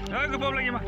Ke bawah lagi, Mak.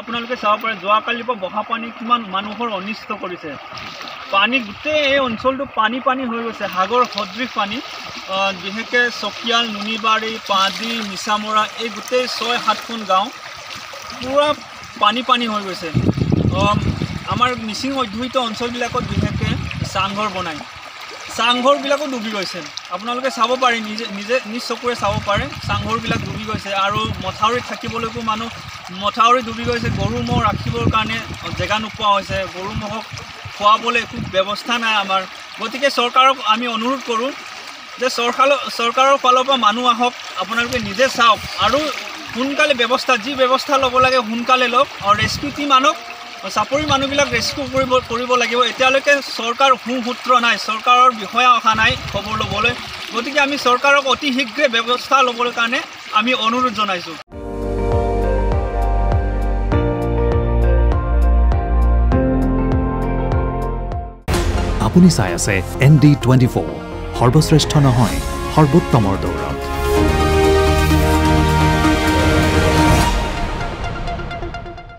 আপোনালোকে চাব পাৰে যোৱাকালিৰ পৰা বহা পানী কিমান মানুহৰ অনিষ্ট কৰিছে পানী গোটেই এই অঞ্চলটো পানী হৈ গৈছে সাগৰ সদৃশ পানী বিশেষকৈ চকিয়াল নুনিবাৰী পাদি মিছামৰা এই গোটেই 6-7খন গাঁও পুৰা পানী হৈ গৈছে আমাৰ মিচিং অধ্যুষিত অঞ্চলবিলাকত বিশেষকৈ চাংঘৰ বনায় চাংঘৰবিলাকো ডুবি গৈছে আপোনালোকে চাব পাৰে নিজে নিজ চকুৰে চাব পাৰে চাংঘৰবিলাক ডুবি গৈছে আৰু মথাউৰিত থাকিবলৈকো মানুহ মথাউৰি ডুবি গৈছে গৰু ম'হ ৰাখিবৰ কাৰণে জেগা নোপোৱা হৈছে গৰু ম'হক খোৱাবলৈ একো ব্যৱস্থা নাই আমাৰ গতিকে চৰকাৰক আমি অনুৰোধ কৰোঁ যে চৰকাৰৰ ফালৰ পৰা মানুহ আহক আপোনালোকে নিজে চাওক আৰু সোনকালে যি ব্যৱস্থা ল'ব লাগে সোনকালে লওক আৰু ৰেস্কিউ টিম আনক চাপৰি মানুহবিলাক ৰেস্কিউ কৰিব লাগিব এতিয়ালৈকে চৰকাৰ সুসূত্ৰ নাই চৰকাৰৰ বিষয়া অহা নাই খবৰ ল'বলৈ গতিকে আমি চৰকাৰক অতি শীঘ্ৰে ব্যৱস্থা ল'বলৈ কাৰণে আমি অনুৰোধ জনাইছোঁ আপুনি চাই আছে ND24 সৰ্বশ্ৰেষ্ঠ নহয় সৰ্বোত্তমৰ দৌৰ